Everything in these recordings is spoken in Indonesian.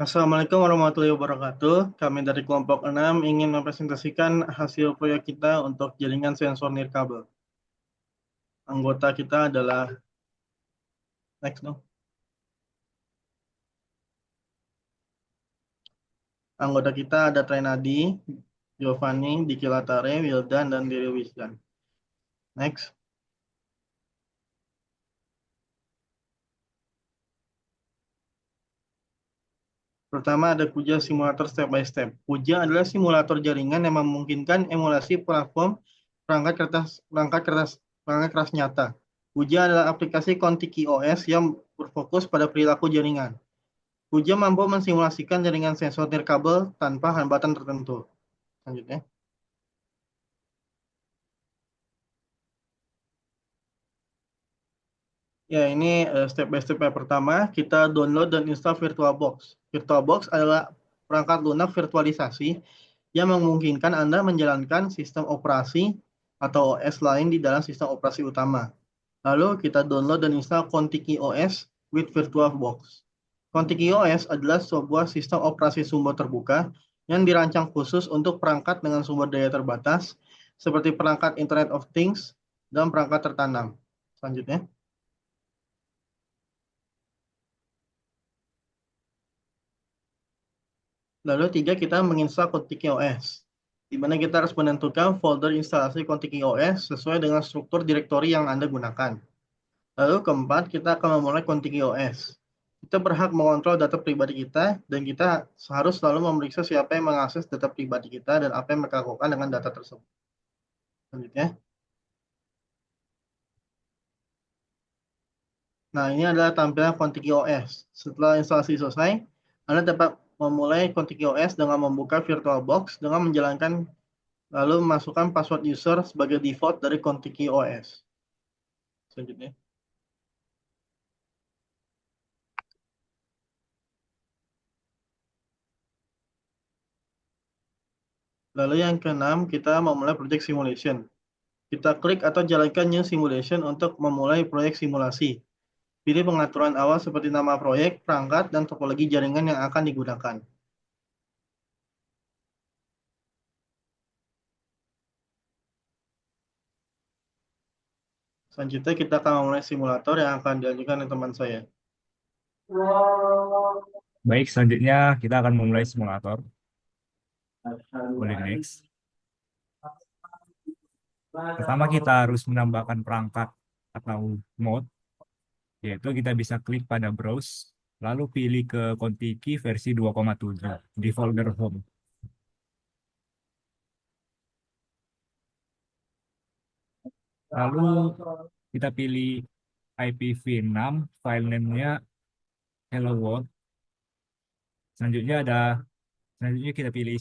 Assalamualaikum warahmatullahi wabarakatuh. Kami dari kelompok 6 ingin mempresentasikan hasil proyek kita untuk jaringan sensor nirkabel. Anggota kita adalah, next dong. Anggota kita ada Trenadi, Giovanni, Diki Latare, Wildan, dan Diri Wisdan. Next. Pertama ada Kuja Simulator Step by Step. Kuja adalah simulator jaringan yang memungkinkan emulasi platform perangkat keras nyata. Kuja adalah aplikasi Kontiki OS yang berfokus pada perilaku jaringan. Kuja mampu mensimulasikan jaringan sensor nirkabel tanpa hambatan tertentu. Selanjutnya. Ya, ini step by step yang pertama, kita download dan install VirtualBox. VirtualBox adalah perangkat lunak virtualisasi yang memungkinkan Anda menjalankan sistem operasi atau OS lain di dalam sistem operasi utama. Lalu kita download dan install Contiki OS with VirtualBox. Contiki OS adalah sebuah sistem operasi sumber terbuka yang dirancang khusus untuk perangkat dengan sumber daya terbatas, seperti perangkat Internet of Things dan perangkat tertanam. Selanjutnya. Lalu tiga, kita menginstal Contiki OS, di mana kita harus menentukan folder instalasi Contiki OS sesuai dengan struktur direktori yang Anda gunakan. Lalu keempat, kita akan memulai Contiki OS. Kita berhak mengontrol data pribadi kita, dan kita harus selalu memeriksa siapa yang mengakses data pribadi kita dan apa yang mereka lakukan dengan data tersebut. Selanjutnya. Nah, ini adalah tampilan Contiki OS. Setelah instalasi selesai, Anda dapat memulai Contiki OS dengan membuka VirtualBox dengan menjalankan lalu memasukkan password user sebagai default dari Contiki OS. Selanjutnya. Lalu yang keenam, kita memulai project simulation. Kita klik atau jalankan new simulation untuk memulai proyek simulasi. Pilih pengaturan awal seperti nama proyek, perangkat, dan topologi jaringan yang akan digunakan. Selanjutnya kita akan memulai simulator yang akan diajukan oleh teman saya. Baik, selanjutnya kita akan memulai simulator. Boleh next. Pertama kita harus menambahkan perangkat atau mode, yaitu kita bisa klik pada browse, lalu pilih ke Contiki versi 2,7 di folder home. Lalu kita pilih IPv6, file name-nya hello world. Selanjutnya kita pilih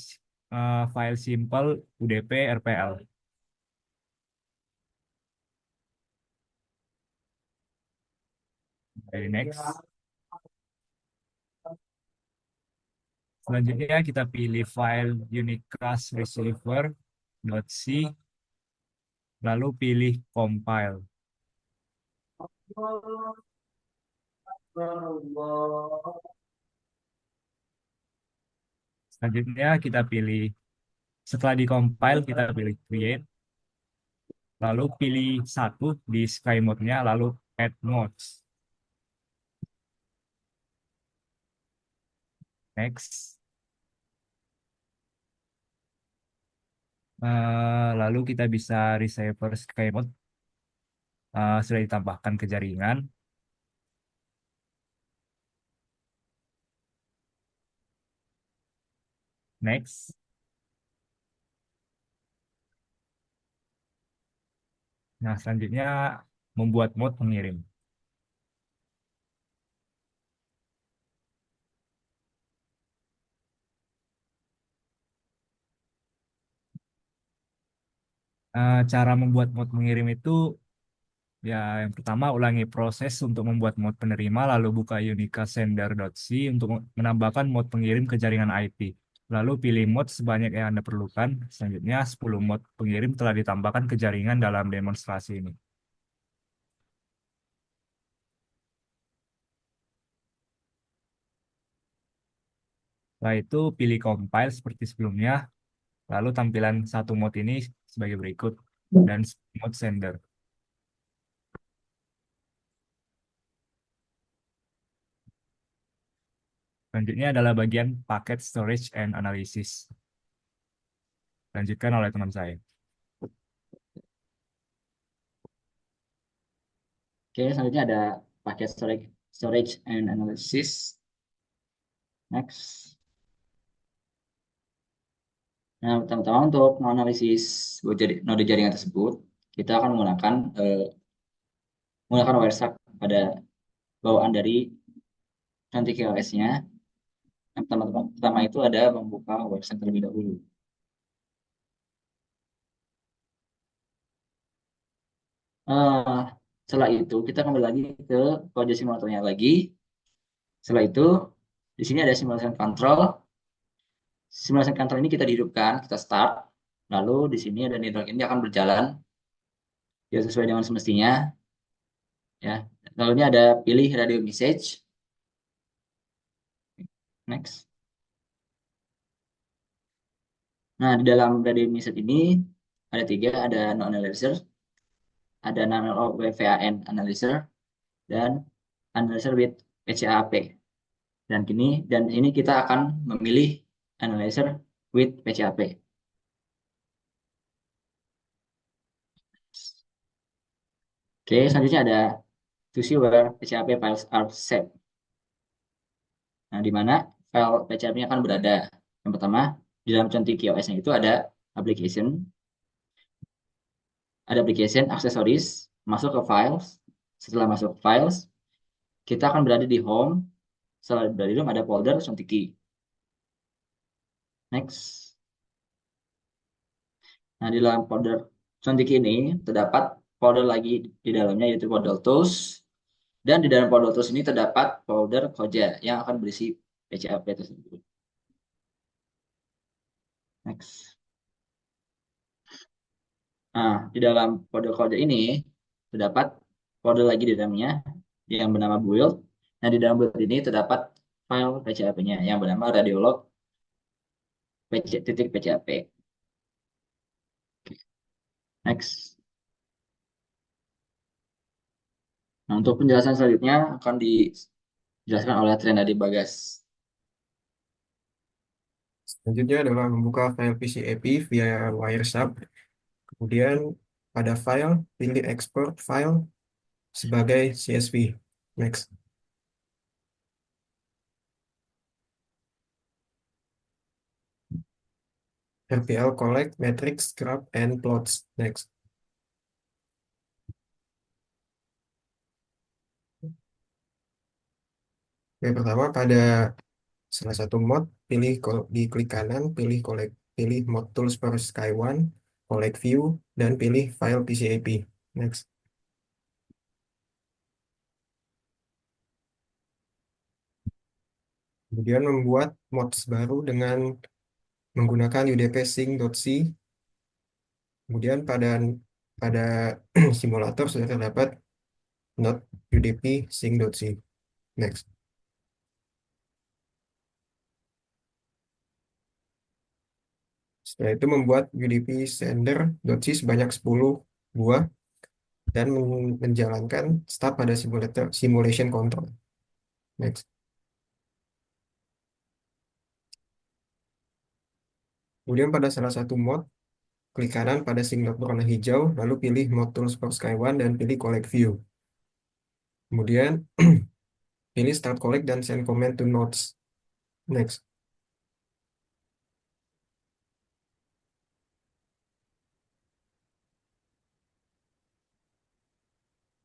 file simple UDP RPL. Dari next. Selanjutnya kita pilih file unicast receiver.c, lalu pilih compile. Selanjutnya setelah di compile kita pilih create, lalu pilih satu di sky mode-nya, lalu add modes. Next. Lalu kita bisa receiver sky mode sudah ditambahkan ke jaringan. Next. Nah, selanjutnya membuat mode pengirim. Cara membuat mode mengirim itu, ya, yang pertama ulangi proses untuk membuat mode penerima, lalu buka unicast sender.c untuk menambahkan mode pengirim ke jaringan IP. Lalu pilih mode sebanyak yang Anda perlukan. Selanjutnya 10 mode pengirim telah ditambahkan ke jaringan dalam demonstrasi ini. Setelah itu pilih compile seperti sebelumnya, lalu tampilan satu mode ini sebagai berikut, dan mode sender. Selanjutnya adalah bagian packet storage and analysis. Lanjutkan oleh teman saya. Oke, selanjutnya ada paket storage and analysis. Next. Nah, pertama-tama untuk menganalisis node jaringan tersebut, kita akan menggunakan Wireshark pada bawaan dari nanti KOS-nya. Yang pertama itu ada membuka Wireshark terlebih dahulu. Eh, Setelah itu kita kembali lagi ke kode simulatornya lagi. Setelah itu di sini ada simulation control. Simulation control ini kita hidupkan, kita start. Lalu di sini ada network ini akan berjalan ya sesuai dengan semestinya. Ya, lalu ini ada pilih radio message. Next. Nah, di dalam radio message ini ada tiga, ada no analyzer, ada nano WVAN analyzer, dan analyzer with PCAP. Dan ini kita akan memilih analyzer with PCAP. Oke, selanjutnya ada to see where PCAP files are saved. Nah, di mana file PCAP-nya akan berada. Yang pertama, di dalam contoh QoS-nya itu application, ada application accessories, masuk ke files. Setelah masuk ke files, kita akan berada di home. Setelah berada di home ada folder Sontiki. Next. Nah, di dalam folder Sontiki ini terdapat folder lagi di dalamnya yaitu folder tools. Dan di dalam folder tools ini terdapat folder Koja yang akan berisi PCAP tersebut. Next. Nah, di dalam folder Koja ini terdapat folder lagi di dalamnya yang bernama build. Nah, di dalam build ini terdapat file PCAP-nya yang bernama radiolog .pcap. Next. Nah, untuk penjelasan selanjutnya akan dijelaskan oleh Trenadi Bagas. Selanjutnya adalah membuka file PCAP via Wireshark. Kemudian pada file, pilih export file sebagai CSV. Next. RPL collect, matrix, graph, and plots. Next. Yang pertama pada salah satu mod, di klik kanan, pilih mod tools for Sky1, collect view, dan pilih file PCAP. Next. Kemudian membuat mods baru dengan menggunakan udp sync.c. Kemudian pada simulator sudah terdapat node udp sync.c. Next. Setelah itu membuat UDP sender.c sebanyak 10 buah dan menjalankan start pada simulation control. Next. Kemudian pada salah satu mod, klik kanan pada sync node berwarna hijau, lalu pilih mod tools for Sky1 dan pilih collect view. Kemudian pilih start collect dan send command to nodes. Next.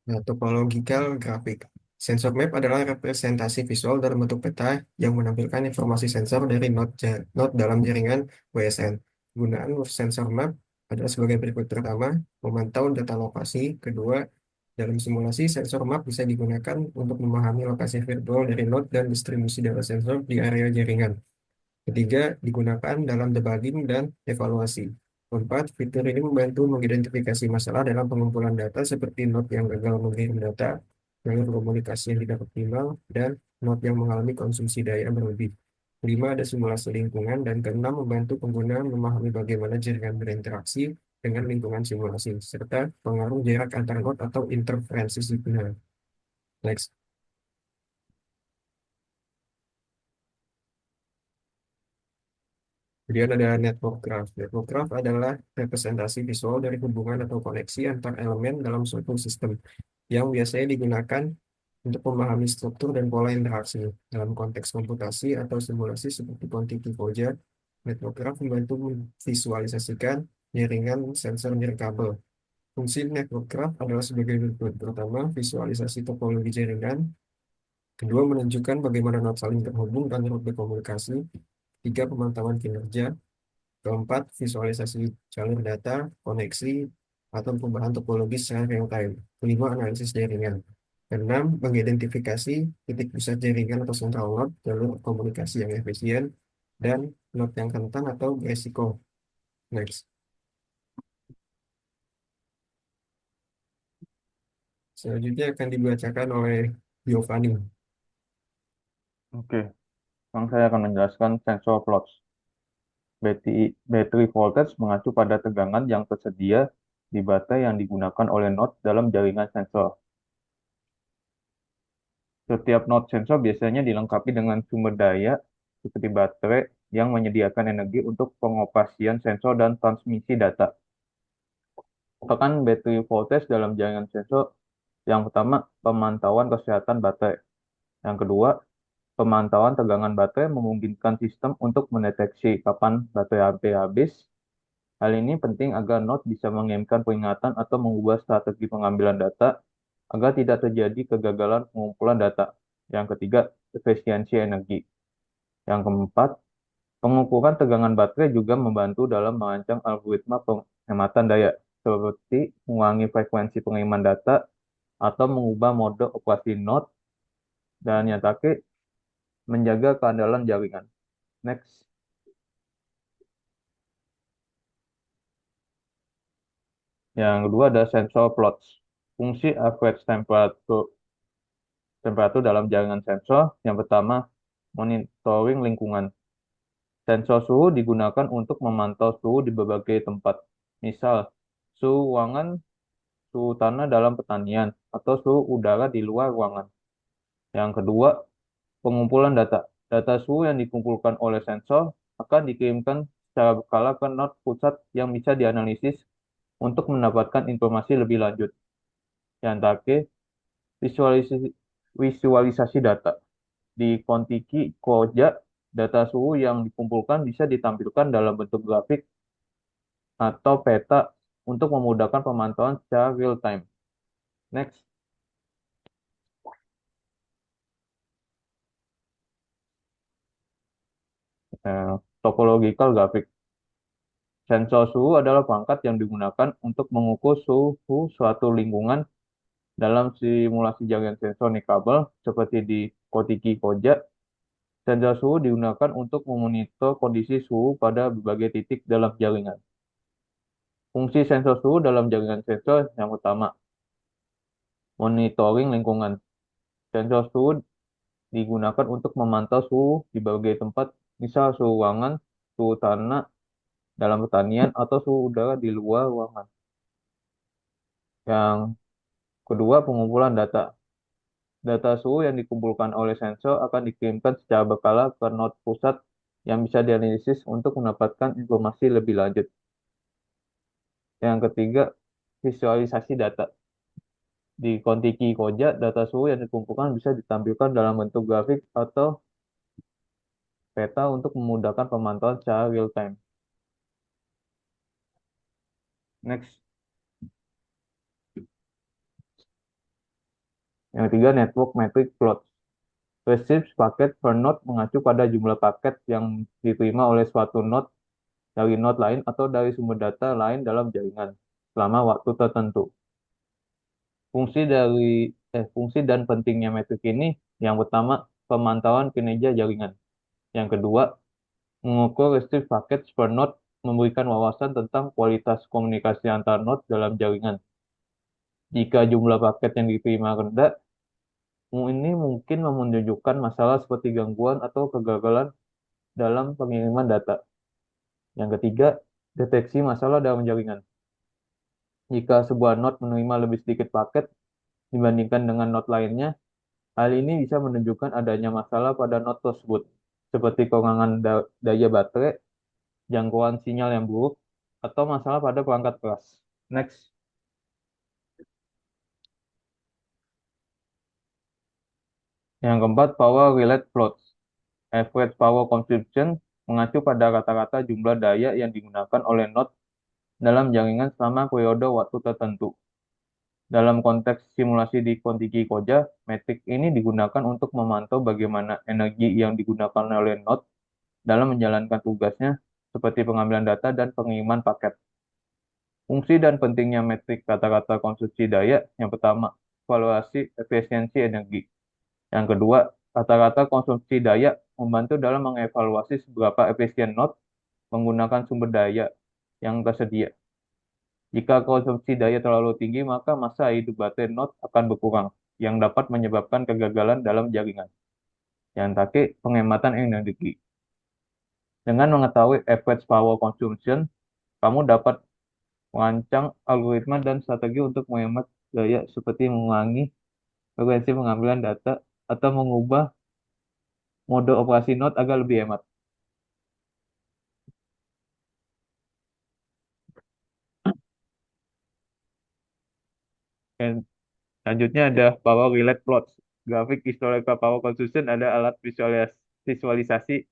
Nah, topological grafik. Sensor map adalah representasi visual dalam bentuk peta yang menampilkan informasi sensor dari node dalam jaringan WSN. Gunaan sensor map adalah sebagai berikut. Pertama, memantau data lokasi. Kedua, dalam simulasi, sensor map bisa digunakan untuk memahami lokasi virtual dari node dan distribusi data sensor di area jaringan. Ketiga, digunakan dalam debugging dan evaluasi. Keempat, fitur ini membantu mengidentifikasi masalah dalam pengumpulan data seperti node yang gagal mengirim data, jalur komunikasi yang tidak optimal, dan node yang mengalami konsumsi daya berlebih. Kelima, ada simulasi lingkungan. Dan keenam, membantu pengguna memahami bagaimana jaringan berinteraksi dengan lingkungan simulasi, serta pengaruh jarak antar node atau interferensi signal. Next. Kemudian ada network graph. Network graph adalah representasi visual dari hubungan atau koneksi antar elemen dalam suatu sistem yang biasanya digunakan untuk memahami struktur dan pola interaksi. Dalam konteks komputasi atau simulasi seperti kuantiti koja, network graph membantu memvisualisasikan jaringan sensor nirkabel. Fungsi network graph adalah sebagai berikut. Pertama, visualisasi topologi jaringan. Kedua, menunjukkan bagaimana node saling terhubung dan rute komunikasi. Tiga, pemantauan kinerja. Keempat, visualisasi jalur data, koneksi, atau perubahan topologi secara real time. Kelima, analisis jaringan. Keenam, mengidentifikasi titik pusat jaringan atau central node, jalur komunikasi yang efisien, dan node yang rentan atau beresiko. Next. Selanjutnya akan dibacakan oleh Giovanni. Oke, sekarang saya akan menjelaskan sensor plots. Battery voltage mengacu pada tegangan yang tersedia di baterai yang digunakan oleh node dalam jaringan sensor. Setiap node sensor biasanya dilengkapi dengan sumber daya seperti baterai yang menyediakan energi untuk pengoperasian sensor dan transmisi data. Tekan battery voltage dalam jaringan sensor. Yang pertama, pemantauan kesehatan baterai. Yang kedua, pemantauan tegangan baterai memungkinkan sistem untuk mendeteksi kapan baterai hampir habis. Hal ini penting agar node bisa mengirimkan peringatan atau mengubah strategi pengambilan data agar tidak terjadi kegagalan pengumpulan data. Yang ketiga, efisiensi energi. Yang keempat, pengukuran tegangan baterai juga membantu dalam merancang algoritma penghematan daya, seperti mengurangi frekuensi pengiriman data atau mengubah mode operasi node, dan yang terakhir, menjaga keandalan jaringan. Next. Yang kedua ada sensor plots. Fungsi average temperatur dalam jaringan sensor. Yang pertama, monitoring lingkungan. Sensor suhu digunakan untuk memantau suhu di berbagai tempat. Misal, suhu ruangan, suhu tanah dalam pertanian, atau suhu udara di luar ruangan. Yang kedua, pengumpulan data. Data suhu yang dikumpulkan oleh sensor akan dikirimkan secara berkala ke node pusat yang bisa dianalisis untuk mendapatkan informasi lebih lanjut. Yang terakhir, visualisasi, visualisasi data. Di Kontiki Koja, data suhu yang dikumpulkan bisa ditampilkan dalam bentuk grafik atau peta untuk memudahkan pemantauan secara real time. Next. Topological graphic. Sensor suhu adalah perangkat yang digunakan untuk mengukur suhu suatu lingkungan dalam simulasi jaringan sensor nirkabel seperti di Kontiki Koja. Sensor suhu digunakan untuk memonitor kondisi suhu pada berbagai titik dalam jaringan. Fungsi sensor suhu dalam jaringan sensor yang utama, monitoring lingkungan. Sensor suhu digunakan untuk memantau suhu di berbagai tempat, misal suhu ruangan, suhu tanah dalam pertanian, atau suhu udara di luar ruangan. Yang kedua, pengumpulan data. Data suhu yang dikumpulkan oleh sensor akan dikirimkan secara berkala ke node pusat yang bisa dianalisis untuk mendapatkan informasi lebih lanjut. Yang ketiga, visualisasi data. Di Kontiki Koja, data suhu yang dikumpulkan bisa ditampilkan dalam bentuk grafik atau peta untuk memudahkan pemantauan secara real time. Next. Yang ketiga, network metric plots. Receive paket per node mengacu pada jumlah paket yang diterima oleh suatu node dari node lain atau dari sumber data lain dalam jaringan selama waktu tertentu. Fungsi dan pentingnya metrik ini, yang pertama, pemantauan kinerja jaringan. Yang kedua, mengukur receive paket per node memberikan wawasan tentang kualitas komunikasi antar node dalam jaringan. Jika jumlah paket yang diterima rendah, ini mungkin menunjukkan masalah seperti gangguan atau kegagalan dalam pengiriman data. Yang ketiga, deteksi masalah dalam jaringan. Jika sebuah node menerima lebih sedikit paket dibandingkan dengan node lainnya, hal ini bisa menunjukkan adanya masalah pada node tersebut, seperti kekurangan daya baterai, jangkauan sinyal yang buruk, atau masalah pada perangkat keras. Next. Yang keempat, power related plots. Average power consumption mengacu pada rata-rata jumlah daya yang digunakan oleh node dalam jaringan selama periode waktu tertentu. Dalam konteks simulasi di Kontiki Koja, metrik ini digunakan untuk memantau bagaimana energi yang digunakan oleh node dalam menjalankan tugasnya, seperti pengambilan data dan pengiriman paket. Fungsi dan pentingnya metrik rata-rata konsumsi daya, yang pertama, evaluasi efisiensi energi. Yang kedua, rata-rata konsumsi daya membantu dalam mengevaluasi seberapa efisien node menggunakan sumber daya yang tersedia. Jika konsumsi daya terlalu tinggi, maka masa hidup baterai node akan berkurang, yang dapat menyebabkan kegagalan dalam jaringan. Yang terakhir, penghematan energi. Dengan mengetahui average power consumption, kamu dapat merancang algoritma dan strategi untuk menghemat daya seperti mengurangi frekuensi pengambilan data atau mengubah mode operasi node agar lebih hemat. Dan selanjutnya ada power relate plots. Grafik historical power consumption ada alat visualisasi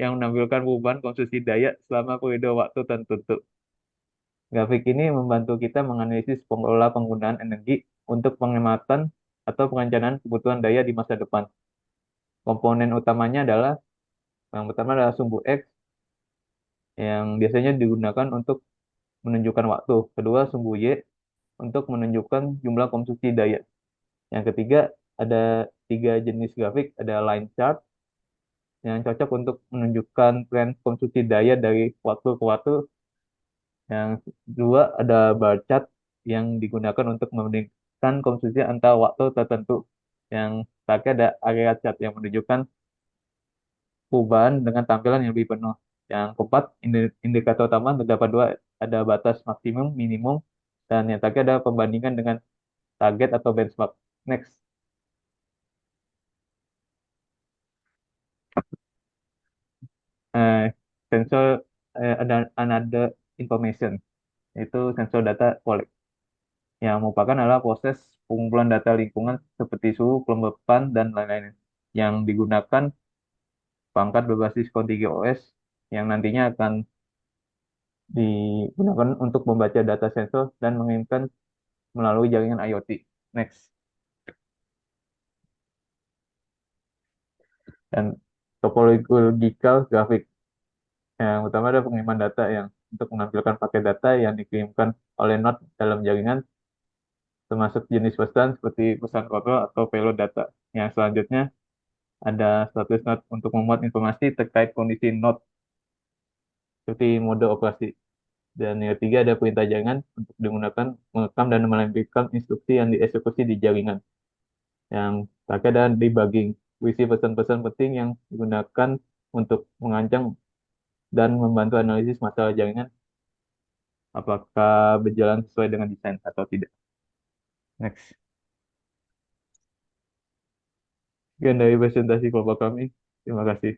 yang menampilkan perubahan konsumsi daya selama periode waktu tertentu. Grafik ini membantu kita menganalisis pola penggunaan energi untuk penghematan atau perencanaan kebutuhan daya di masa depan. Komponen utamanya adalah yang pertama adalah sumbu X yang biasanya digunakan untuk menunjukkan waktu. Kedua, sumbu Y untuk menunjukkan jumlah konsumsi daya. Yang ketiga, ada tiga jenis grafik, ada line chart yang cocok untuk menunjukkan tren konsumsi daya dari waktu ke waktu. Yang kedua, ada bar chart yang digunakan untuk membandingkan konsumsi antar waktu tertentu. Yang terakhir ada area chart yang menunjukkan perubahan dengan tampilan yang lebih penuh. Yang keempat, indikator utama terdapat dua, ada batas maksimum, minimum, dan yang terakhir ada pembandingan dengan target atau benchmark. Next. Eh, Sensor ada another information, yaitu sensor data collect, yang merupakan adalah proses pengumpulan data lingkungan seperti suhu, kelembapan, dan lain-lain, yang digunakan perangkat berbasis Contiki OS yang nantinya akan digunakan untuk membaca data sensor dan mengirimkan melalui jaringan IoT. Next. Dan topological grafik. Yang utama ada pengiriman data yang untuk menampilkan paket data yang dikirimkan oleh node dalam jaringan, termasuk jenis pesan seperti pesan kontrol atau payload data. Yang selanjutnya ada status node untuk memuat informasi terkait kondisi node seperti mode operasi. Dan yang ketiga ada perintah jaringan untuk digunakan merekam dan melampirkan instruksi yang dieksekusi di jaringan. Yang terakhir ada debugging, berisi pesan-pesan penting yang digunakan untuk mengancam dan membantu analisis masalah jaringan, apakah berjalan sesuai dengan desain atau tidak. Next. Sekian dari presentasi kelompok kami. Terima kasih.